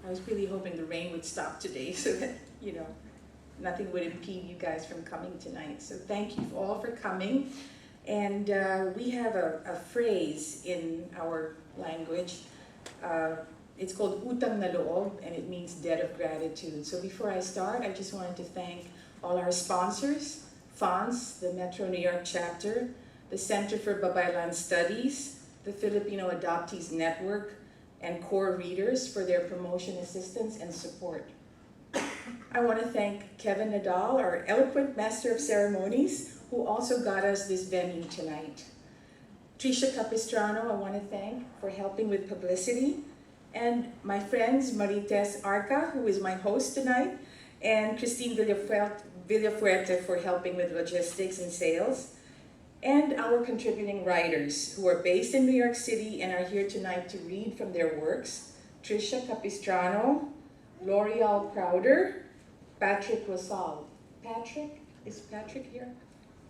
I was really hoping the rain would stop today so that, nothing would impede you guys from coming tonight. So thank you all for coming. And we have a phrase in our language. It's called utang na loob, and it means debt of gratitude. So before I start, I just wanted to thank all our sponsors, FONS, the Metro New York chapter, the Center for Babaylan Studies, the Filipino Adoptees Network, and core readers for their promotion assistance and support. I want to thank Kevin Nadal, our eloquent master of ceremonies, who also got us this venue tonight. Trisha Capistrano, I want to thank for helping with publicity. And my friends, Marites Arca, who is my host tonight, and Christine Villafuerte for helping with logistics and sales. And our contributing writers who are based in New York City and are here tonight to read from their works. Trisha Capistrano, L'Oreal Crowder, Patrick Rosal. Patrick? Is Patrick here?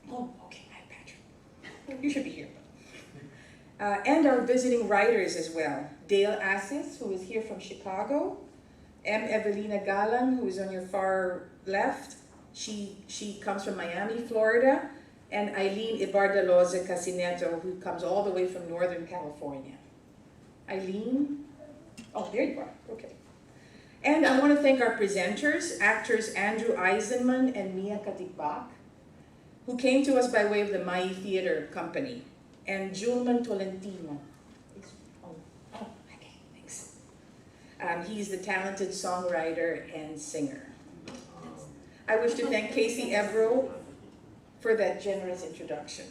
Oh, okay, hi Patrick. You should be here. And our visiting writers as well. Dale Assis, who is here from Chicago. M. Evelina Galan, who is on your far left. She comes from Miami, Florida. And Eileen Ibardaloza Casineto, who comes all the way from Northern California. Eileen? Oh, there you are, okay. And I want to thank our presenters, actors Andrew Eisenman and Mia Katigbak, who came to us by way of the Mai Theater Company, and Julman Tolentino. Oh, okay, thanks. He's the talented songwriter and singer. I wish to thank Casey Evero for that generous introduction.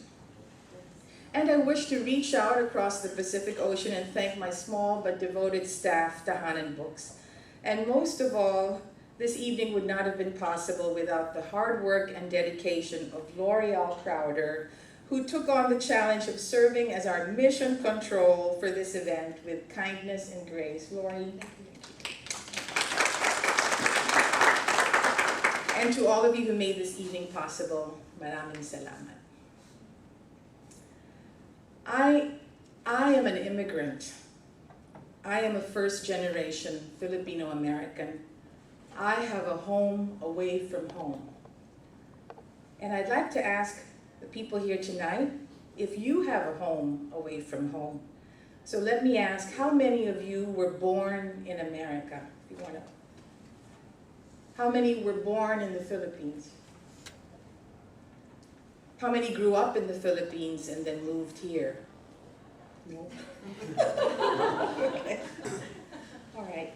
And I wish to reach out across the Pacific Ocean and thank my small but devoted staff, Tahanan Books. And most of all, this evening would not have been possible without the hard work and dedication of L'Oreal Crowder, who took on the challenge of serving as our mission control for this event with kindness and grace. Lori. And to all of you who made this evening possible, maraming salamat. I am an immigrant. I am a first-generation Filipino-American. I have a home away from home. And I'd like to ask the people here tonight if you have a home away from home. So let me ask, how many of you were born in America? If you want to. How many were born in the Philippines? How many grew up in the Philippines and then moved here? No? Okay. All right.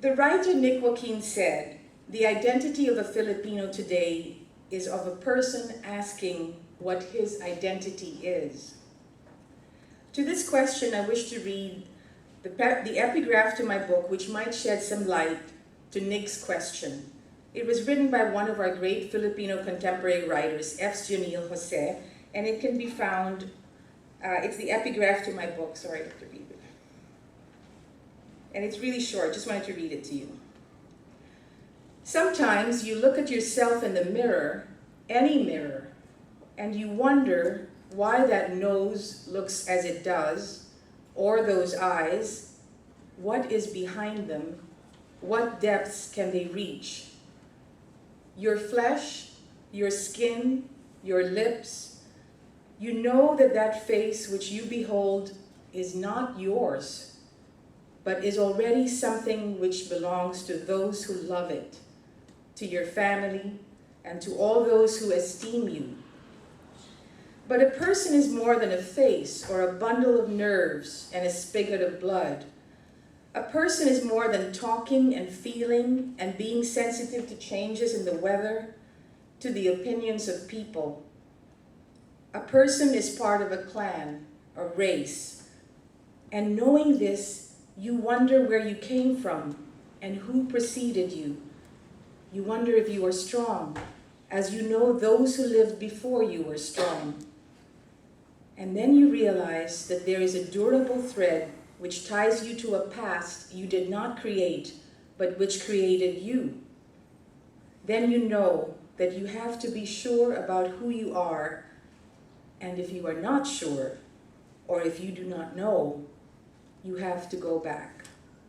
The writer Nick Joaquin said, the identity of a Filipino today is of a person asking what his identity is. To this question, I wish to read the epigraph to my book, which might shed some light to Nick's question. It was written by one of our great Filipino contemporary writers, F. Junil Jose, and it can be found, it's the epigraph to my book, sorry, I have to read it. And it's really short, just wanted to read it to you. Sometimes you look at yourself in the mirror, any mirror, and you wonder why that nose looks as it does, or those eyes, what is behind them, what depths can they reach? Your flesh, your skin, your lips, you know that that face which you behold is not yours, but is already something which belongs to those who love it, to your family, and to all those who esteem you. But a person is more than a face or a bundle of nerves and a spigot of blood. A person is more than talking and feeling and being sensitive to changes in the weather, to the opinions of people. A person is part of a clan, a race. And knowing this, you wonder where you came from and who preceded you. You wonder if you are strong, as you know those who lived before you were strong. And then you realize that there is a durable thread which ties you to a past you did not create, but which created you. Then you know that you have to be sure about who you are, and if you are not sure, or if you do not know, you have to go back.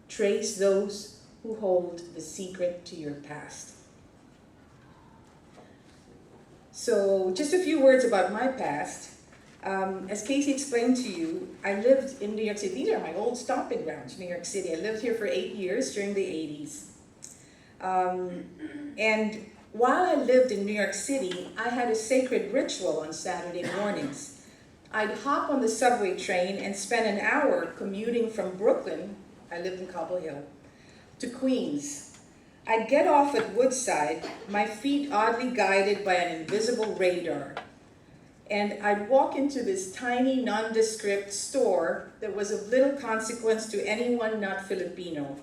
Trace those who hold the secret to your past. So just a few words about my past. As Casey explained to you, I lived in New York City. These are my old stomping grounds, New York City. I lived here for 8 years during the 80s. And while I lived in New York City, I had a sacred ritual on Saturday mornings. I'd hop on the subway train and spend an hour commuting from Brooklyn, I lived in Cobble Hill, to Queens. I'd get off at Woodside, my feet oddly guided by an invisible radar. And I'd walk into this tiny, nondescript store that was of little consequence to anyone not Filipino.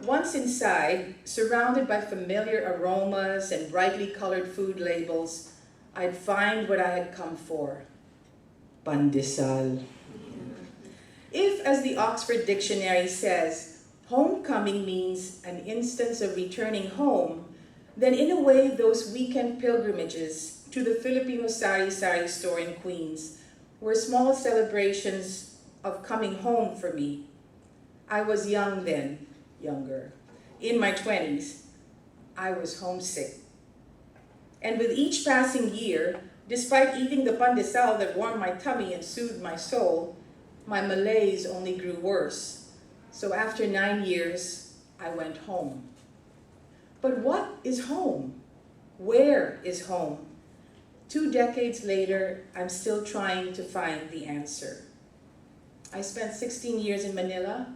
Once inside, surrounded by familiar aromas and brightly colored food labels, I'd find what I had come for. Pandesal. If, as the Oxford Dictionary says, homecoming means an instance of returning home, then in a way those weekend pilgrimages to the Filipino sari-sari store in Queens were small celebrations of coming home for me. I was young then, younger. In my 20s, I was homesick. And with each passing year, despite eating the pandesal that warmed my tummy and soothed my soul, my malaise only grew worse. So after 9 years, I went home. But what is home? Where is home? 2 decades later, I'm still trying to find the answer. I spent 16 years in Manila,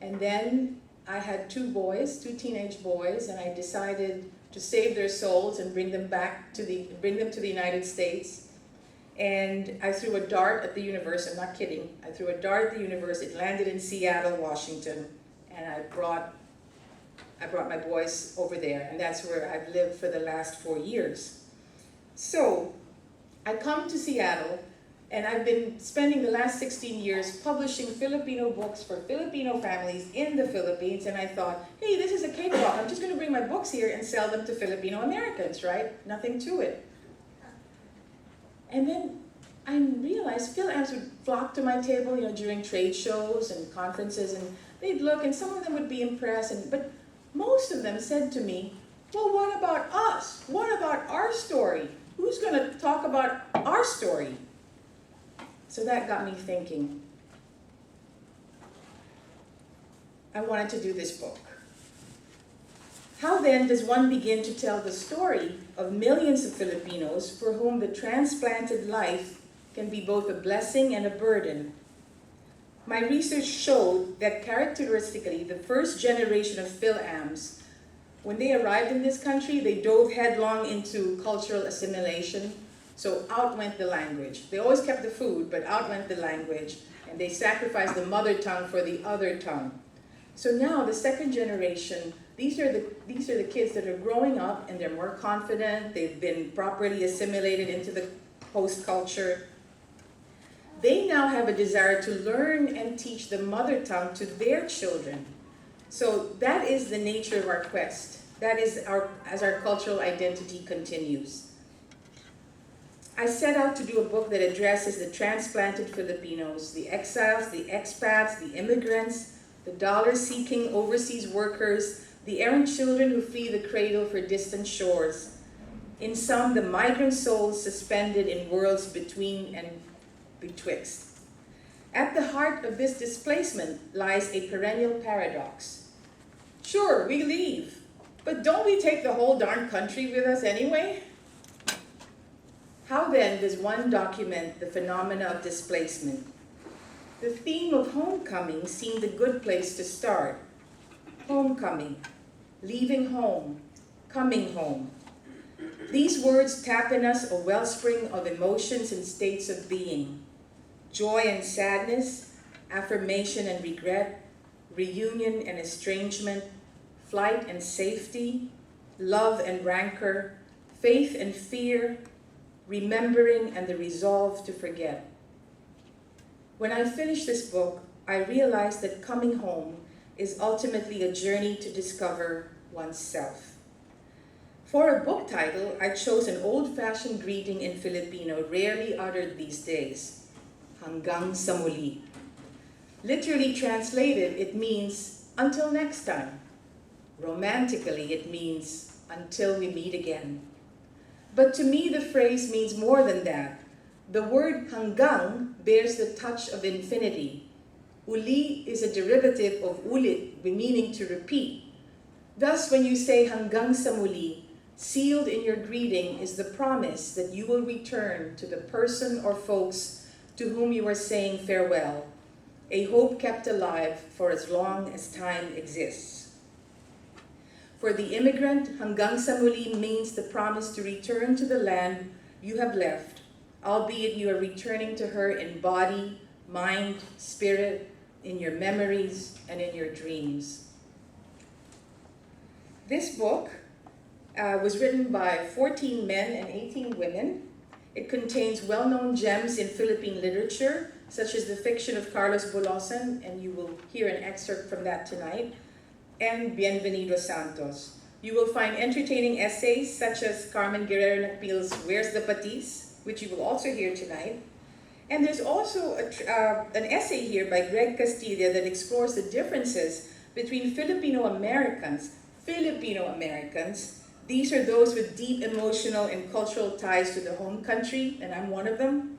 and then I had 2 boys, 2 teenage boys, and I decided to save their souls and bring them to the United States. And I threw a dart at the universe. I'm not kidding. I threw a dart at the universe. It landed in Seattle, Washington, and I brought my boys over there, and that's where I've lived for the last 4 years. So I come to Seattle, and I've been spending the last 16 years publishing Filipino books for Filipino families in the Philippines, and I thought, hey, this is a cakewalk. I'm just going to bring my books here and sell them to Filipino Americans, right? Nothing to it. And then I realized Phil-Ams would flock to my table, during trade shows and conferences, and they'd look, and some of them would be impressed, but most of them said to me, well, what about us? What about our story? Who's going to talk about our story? So that got me thinking. I wanted to do this book. How then does one begin to tell the story of millions of Filipinos for whom the transplanted life can be both a blessing and a burden? My research showed that characteristically, the first generation of Phil-Ams, when they arrived in this country, they dove headlong into cultural assimilation. So out went the language. They always kept the food, but out went the language, and they sacrificed the mother tongue for the other tongue. So now the second generation, these are the kids that are growing up, and they're more confident. They've been properly assimilated into the host culture. They now have a desire to learn and teach the mother tongue to their children. So that is the nature of our quest. That is as our cultural identity continues. I set out to do a book that addresses the transplanted Filipinos, the exiles, the expats, the immigrants, the dollar-seeking overseas workers, the errant children who flee the cradle for distant shores. In sum, the migrant souls suspended in worlds between and betwixt. At the heart of this displacement lies a perennial paradox. Sure, we leave, but don't we take the whole darn country with us anyway? How then does one document the phenomena of displacement? The theme of homecoming seemed a good place to start. Homecoming, leaving home, coming home. These words tap in us a wellspring of emotions and states of being. Joy and sadness, affirmation and regret, reunion and estrangement, flight and safety, love and rancor, faith and fear, remembering and the resolve to forget. When I finished this book, I realized that coming home is ultimately a journey to discover oneself. For a book title, I chose an old-fashioned greeting in Filipino rarely uttered these days, "Hanggang sa muli." Literally translated, it means, until next time. Romantically, it means until we meet again. But to me, the phrase means more than that. The word hanggang bears the touch of infinity. Uli is a derivative of ulit, meaning to repeat. Thus, when you say hanggang sa muli, sealed in your greeting is the promise that you will return to the person or folks to whom you are saying farewell, a hope kept alive for as long as time exists. For the immigrant, hanggang sa muli means the promise to return to the land you have left, albeit you are returning to her in body, mind, spirit, in your memories, and in your dreams. This book was written by 14 men and 18 women. It contains well-known gems in Philippine literature, such as the fiction of Carlos Bulosan, and you will hear an excerpt from that tonight, and Bienvenido Santos. You will find entertaining essays such as Carmen Guerrero Nakpil's Where's the Patis, which you will also hear tonight. And there's also an essay here by Greg Castilla that explores the differences between Filipino Americans. These are those with deep emotional and cultural ties to the home country, and I'm one of them.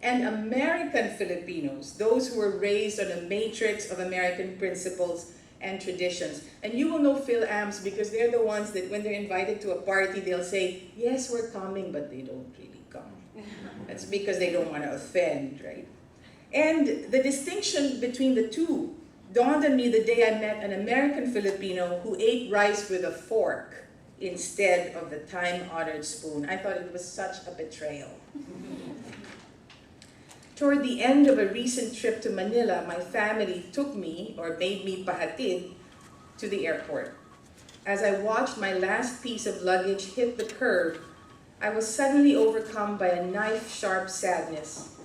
And American Filipinos, those who were raised on a matrix of American principles and traditions. And you will know Phil-Ams because they're the ones that when they're invited to a party, they'll say, yes, we're coming, but they don't really come. That's because they don't want to offend, right? And the distinction between the two dawned on me the day I met an American Filipino who ate rice with a fork instead of the time-honored spoon. I thought it was such a betrayal. Toward the end of a recent trip to Manila, my family took me, or made me pahatid, to the airport. As I watched my last piece of luggage hit the curb, I was suddenly overcome by a knife-sharp sadness.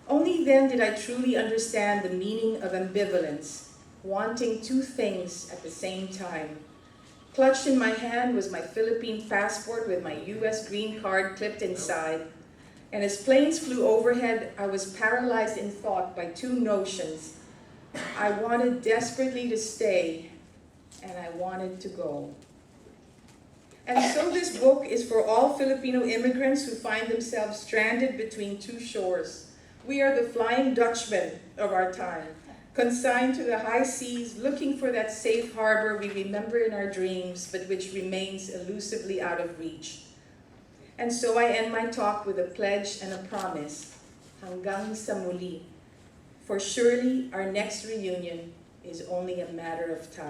Only then did I truly understand the meaning of ambivalence, wanting two things at the same time. Clutched in my hand was my Philippine passport with my U.S. green card clipped inside. And as planes flew overhead, I was paralyzed in thought by two notions. I wanted desperately to stay, and I wanted to go. And so this book is for all Filipino immigrants who find themselves stranded between two shores. We are the Flying Dutchmen of our time, consigned to the high seas, looking for that safe harbor we remember in our dreams, but which remains elusively out of reach. And so I end my talk with a pledge and a promise, hanggang sa muli, for surely our next reunion is only a matter of time.